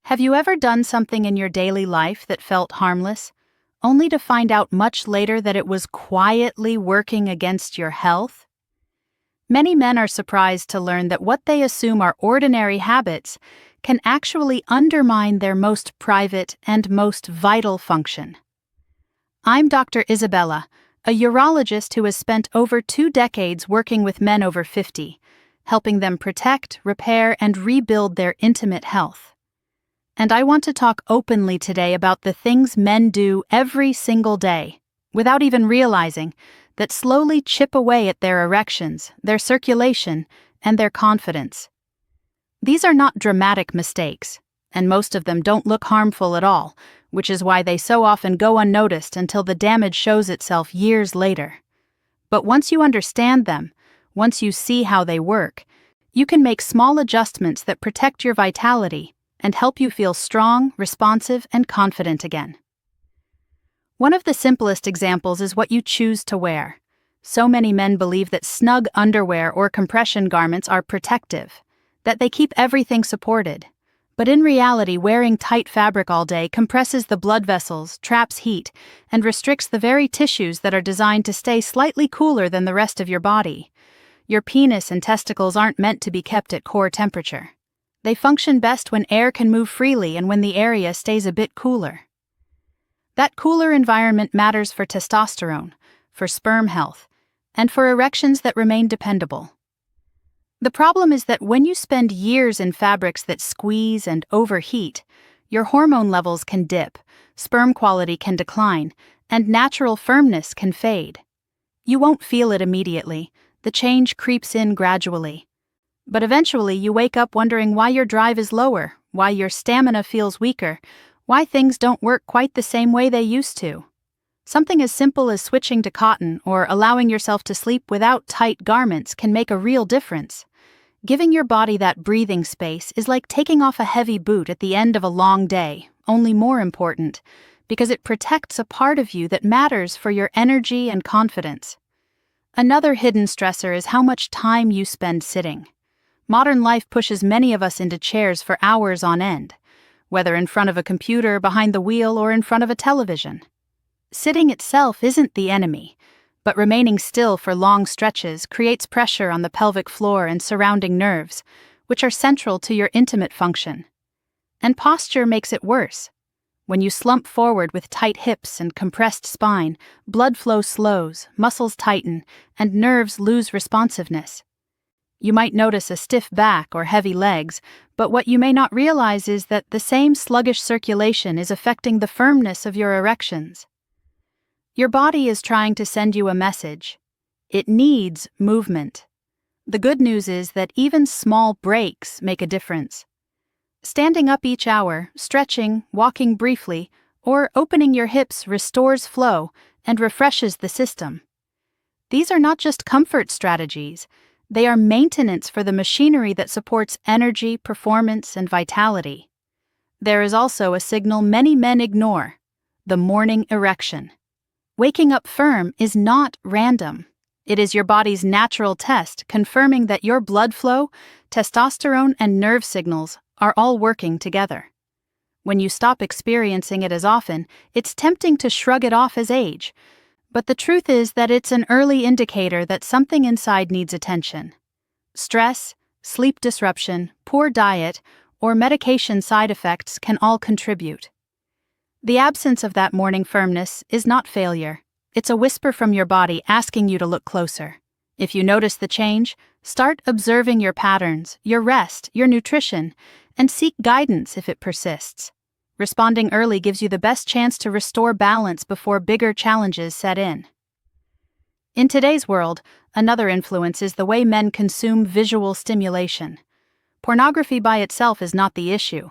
Have you ever done something in your daily life that felt harmless, only to find out much later that it was quietly working against your health? Many men are surprised to learn that what they assume are ordinary habits can actually undermine their most private and most vital function. I'm Dr. Isabella, a urologist who has spent over 2 decades working with men over 50, helping them protect, repair, and rebuild their intimate health. And I want to talk openly today about the things men do every single day, without even realizing, that slowly chip away at their erections, their circulation, and their confidence. These are not dramatic mistakes, and most of them don't look harmful at all, which is why they so often go unnoticed until the damage shows itself years later. But once you understand them, once you see how they work, you can make small adjustments that protect your vitality and help you feel strong, responsive, and confident again. One of the simplest examples is what you choose to wear. So many men believe that snug underwear or compression garments are protective, that they keep everything supported. But in reality, wearing tight fabric all day compresses the blood vessels, traps heat, and restricts the very tissues that are designed to stay slightly cooler than the rest of your body. Your penis and testicles aren't meant to be kept at core temperature. They function best when air can move freely and when the area stays a bit cooler. That cooler environment matters for testosterone, for sperm health, and for erections that remain dependable. The problem is that when you spend years in fabrics that squeeze and overheat, your hormone levels can dip, sperm quality can decline, and natural firmness can fade. You won't feel it immediately. The change creeps in gradually. But eventually you wake up wondering why your drive is lower, why your stamina feels weaker, why things don't work quite the same way they used to. Something as simple as switching to cotton or allowing yourself to sleep without tight garments can make a real difference. Giving your body that breathing space is like taking off a heavy boot at the end of a long day, only more important, because it protects a part of you that matters for your energy and confidence. Another hidden stressor is how much time you spend sitting. Modern life pushes many of us into chairs for hours on end, whether in front of a computer, behind the wheel, or in front of a television. Sitting itself isn't the enemy, but remaining still for long stretches creates pressure on the pelvic floor and surrounding nerves, which are central to your intimate function. And posture makes it worse. When you slump forward with tight hips and compressed spine, blood flow slows, muscles tighten, and nerves lose responsiveness. You might notice a stiff back or heavy legs, but what you may not realize is that the same sluggish circulation is affecting the firmness of your erections. Your body is trying to send you a message. It needs movement. The good news is that even small breaks make a difference. Standing up each hour, stretching, walking briefly, or opening your hips restores flow and refreshes the system. These are not just comfort strategies. They are maintenance for the machinery that supports energy, performance, and vitality. There is also a signal many men ignore: the morning erection. Waking up firm is not random. It is your body's natural test confirming that your blood flow, testosterone, and nerve signals are all working together. When you stop experiencing it as often, it's tempting to shrug it off as age. But the truth is that it's an early indicator that something inside needs attention. Stress, sleep disruption, poor diet, or medication side effects can all contribute. The absence of that morning firmness is not failure. It's a whisper from your body asking you to look closer. If you notice the change, start observing your patterns, your rest, your nutrition, and seek guidance if it persists. Responding early gives you the best chance to restore balance before bigger challenges set in. In today's world, another influence is the way men consume visual stimulation. Pornography by itself is not the issue.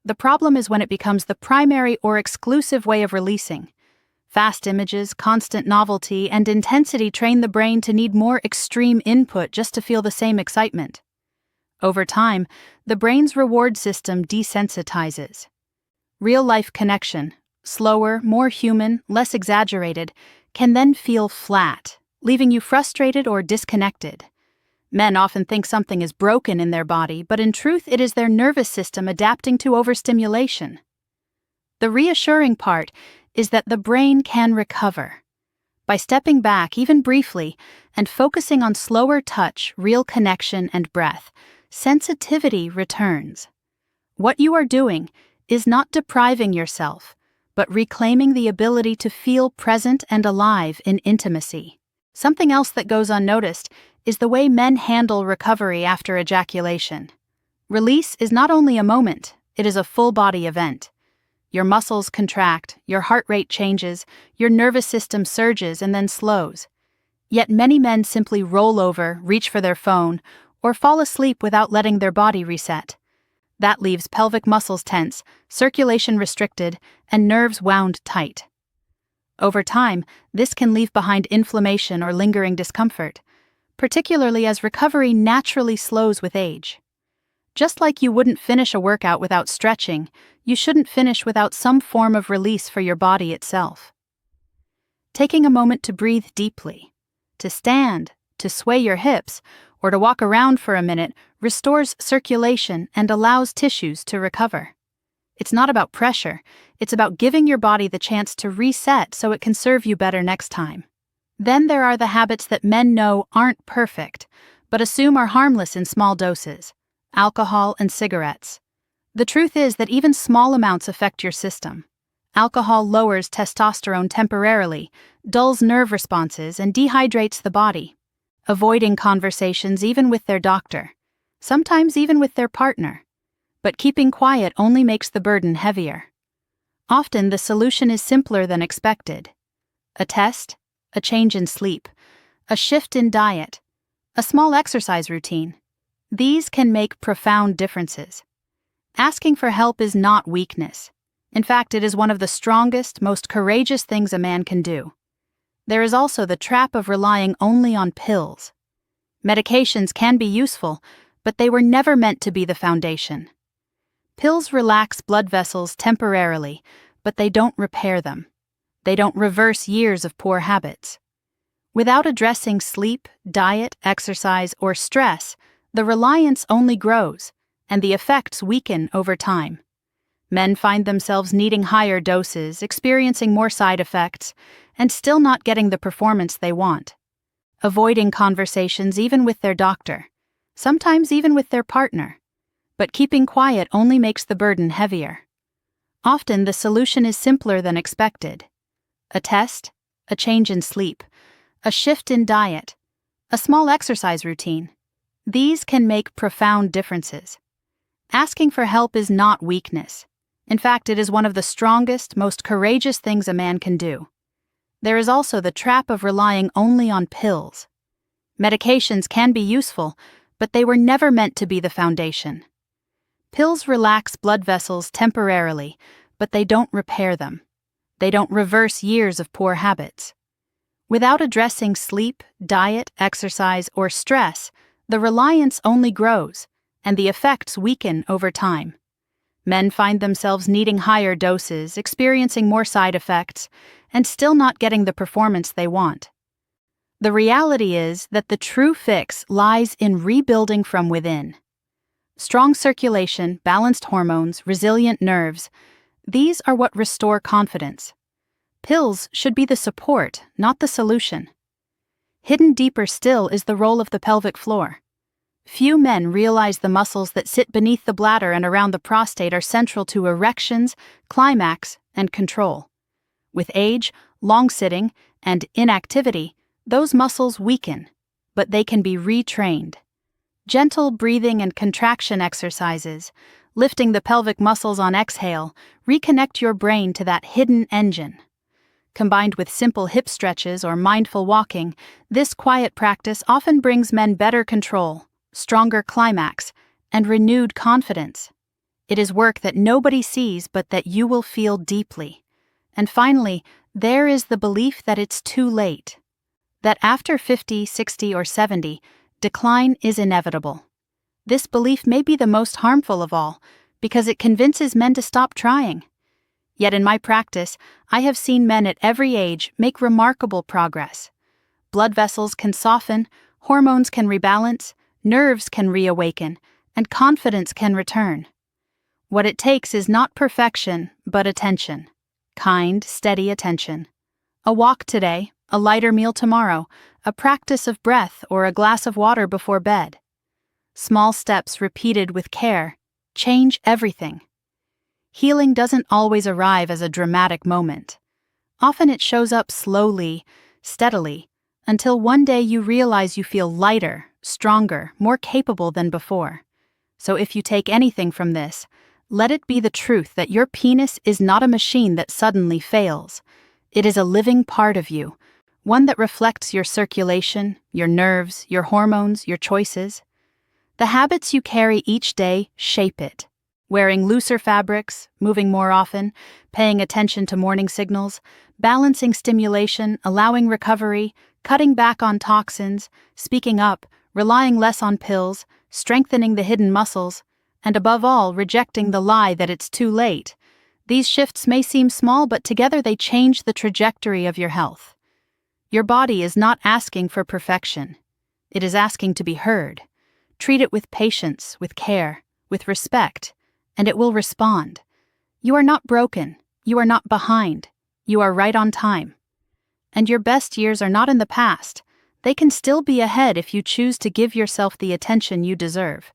The problem is when it becomes the primary or exclusive way of releasing. Fast images, constant novelty, and intensity train the brain to need more extreme input just to feel the same excitement. Over time, the brain's reward system desensitizes. Real-life connection, slower, more human, less exaggerated, can then feel flat, leaving you frustrated or disconnected. Men often think something is broken in their body, but in truth it is their nervous system adapting to overstimulation. The reassuring part is that the brain can recover. By stepping back, even briefly, and focusing on slower touch, real connection, and breath, sensitivity returns. What you are doing is not depriving yourself, but reclaiming the ability to feel present and alive in intimacy. Something else that goes unnoticed is the way men handle recovery after ejaculation. Release is not only a moment, it is a full-body event. Your muscles contract, your heart rate changes, your nervous system surges and then slows. Yet many men simply roll over, reach for their phone, or fall asleep without letting their body reset. That leaves pelvic muscles tense, circulation restricted, and nerves wound tight. Over time, this can leave behind inflammation or lingering discomfort, particularly as recovery naturally slows with age. Just like you wouldn't finish a workout without stretching, you shouldn't finish without some form of release for your body itself. Taking a moment to breathe deeply, to stand, to sway your hips, or to walk around for a minute restores circulation and allows tissues to recover. It's not about pressure, it's about giving your body the chance to reset so it can serve you better next time. Then there are the habits that men know aren't perfect, but assume are harmless in small doses: alcohol and cigarettes. The truth is that even small amounts affect your system. Alcohol lowers testosterone temporarily, dulls nerve responses, and dehydrates the body. Avoiding conversations even with their doctor, sometimes even with their partner. But keeping quiet only makes the burden heavier. Often the solution is simpler than expected. A test, a change in sleep, a shift in diet, a small exercise routine. These can make profound differences. Asking for help is not weakness. In fact, it is one of the strongest, most courageous things a man can do. There is also the trap of relying only on pills. Medications can be useful, but they were never meant to be the foundation. Pills relax blood vessels temporarily, but they don't repair them. They don't reverse years of poor habits. Without addressing sleep, diet, exercise, or stress, the reliance only grows, and the effects weaken over time. Men find themselves needing higher doses, experiencing more side effects, and still not getting the performance they want. Avoiding conversations even with their doctor, sometimes even with their partner. But keeping quiet only makes the burden heavier. Often the solution is simpler than expected. A test, a change in sleep, a shift in diet, a small exercise routine. These can make profound differences. Asking for help is not weakness. In fact, it is one of the strongest, most courageous things a man can do. There is also the trap of relying only on pills. Medications can be useful, but they were never meant to be the foundation. Pills relax blood vessels temporarily, but they don't repair them. They don't reverse years of poor habits. Without addressing sleep, diet, exercise, or stress, the reliance only grows, and the effects weaken over time. Men find themselves needing higher doses, experiencing more side effects, and still not getting the performance they want. The reality is that the true fix lies in rebuilding from within. Strong circulation, balanced hormones, resilient nerves, these are what restore confidence. Pills should be the support, not the solution. Hidden deeper still is the role of the pelvic floor. Few men realize the muscles that sit beneath the bladder and around the prostate are central to erections, climax, and control. With age, long sitting, and inactivity, those muscles weaken, but they can be retrained. Gentle breathing and contraction exercises, lifting the pelvic muscles on exhale, reconnect your brain to that hidden engine. Combined with simple hip stretches or mindful walking, this quiet practice often brings men better control, stronger climax, and renewed confidence. It is work that nobody sees but that you will feel deeply. And finally, there is the belief that it's too late. That after 50, 60, or 70, decline is inevitable. This belief may be the most harmful of all, because it convinces men to stop trying. Yet in my practice, I have seen men at every age make remarkable progress. Blood vessels can soften, hormones can rebalance, nerves can reawaken, and confidence can return. What it takes is not perfection, but attention. Kind, steady attention. A walk today, a lighter meal tomorrow, a practice of breath, or a glass of water before bed. Small steps repeated with care change everything. Healing doesn't always arrive as a dramatic moment. Often it shows up slowly, steadily, until one day you realize you feel lighter, stronger, more capable than before. So if you take anything from this, let it be the truth that your penis is not a machine that suddenly fails. It is a living part of you, one that reflects your circulation, your nerves, your hormones, your choices. The habits you carry each day shape it. Wearing looser fabrics, moving more often, paying attention to morning signals, balancing stimulation, allowing recovery, cutting back on toxins, speaking up, relying less on pills, strengthening the hidden muscles, and above all, rejecting the lie that it's too late. These shifts may seem small, but together they change the trajectory of your health. Your body is not asking for perfection. It is asking to be heard. Treat it with patience, with care, with respect, and it will respond. You are not broken. You are not behind. You are right on time. And your best years are not in the past. They can still be ahead if you choose to give yourself the attention you deserve.